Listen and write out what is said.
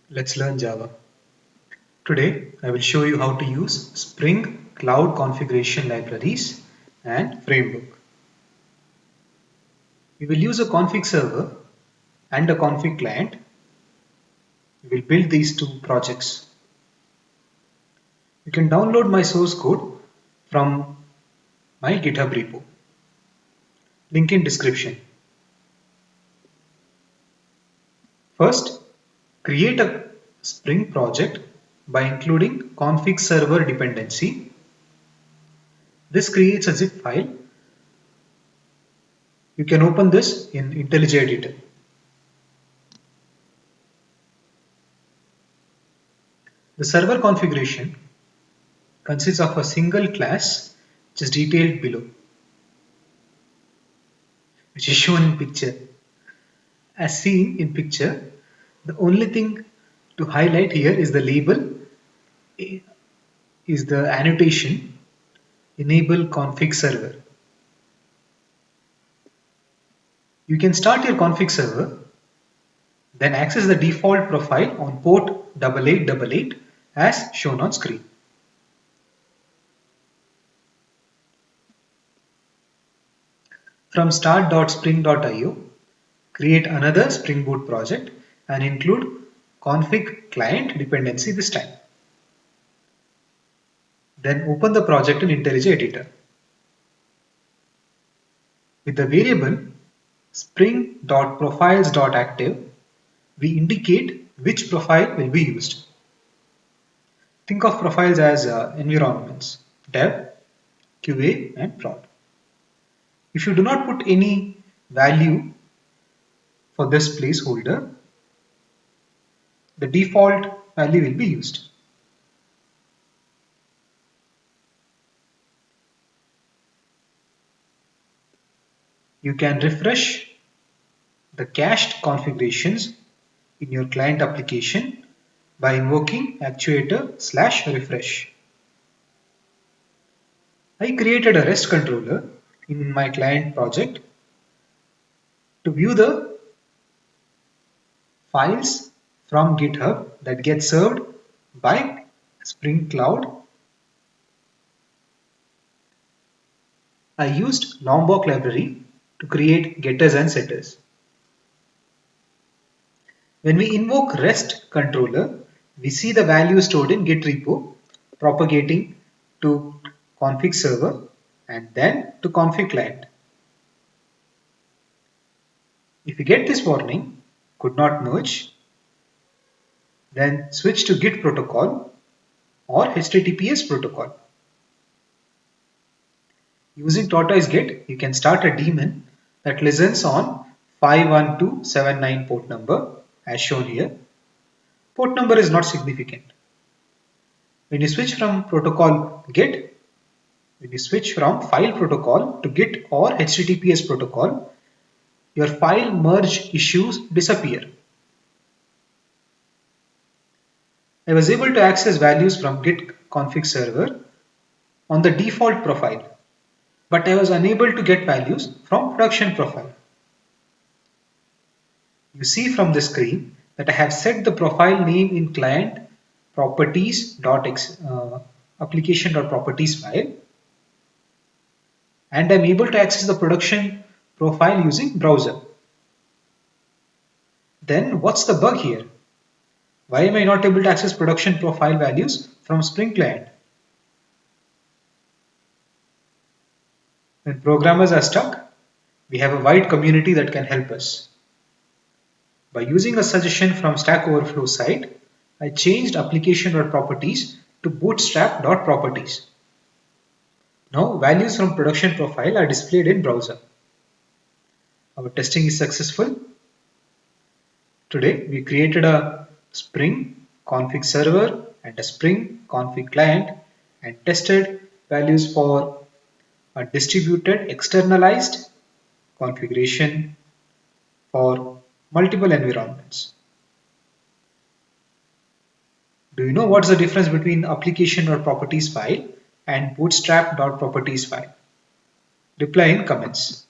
Let's learn Java. Today, I will show you how to use Spring Cloud Configuration Libraries and Framework. We will use a config server and a config client. We will build these two projects. You can download my source code from my GitHub repo. Link in description. First, create a Spring project by including config server dependency. This creates a zip file. You can open this in IntelliJ Editor. The server configuration consists of a single class which is detailed below, which is shown in picture. As seen in picture, the only thing to highlight here is the label, is the annotation enable config server. You can start your config server, then access the default profile on port 8888 as shown on screen. From start.spring.io, create another Spring Boot project and include config client dependency this time. Then open the project in IntelliJ Editor. With the variable spring.profiles.active, we indicate which profile will be used. Think of profiles as environments, dev, QA and prod. If you do not put any value for this placeholder, the default value will be used. You can refresh the cached configurations in your client application by invoking actuator/refresh. I created a REST controller in my client project to view the files from GitHub that get served by Spring Cloud. I used Lombok library to create getters and setters. When we invoke REST controller, we see the value stored in Git repo propagating to config server and then to config client. If you get this warning, could not merge, then switch to Git protocol or HTTPS protocol. Using Tortoise Git, you can start a daemon that listens on 51279 port number as shown here. Port number is not significant. When you switch from protocol Git, when you switch from file protocol to Git or HTTPS protocol, your file merge issues disappear. I was able to access values from Git config server on the default profile, but I was unable to get values from production profile. You see from the screen that I have set the profile name in client application.properties file, and I'm able to access the production profile using browser. Then what's the bug here? Why am I not able to access production profile values from Spring Client? When programmers are stuck, we have a wide community that can help us. By using a suggestion from Stack Overflow site, I changed application.properties to bootstrap.properties. Now values from production profile are displayed in browser. Our testing is successful. Today we created a Spring config server and a Spring config client and tested values for a distributed externalized configuration for multiple environments. Do you know what's the difference between application.properties file and bootstrap.properties file? Reply in comments.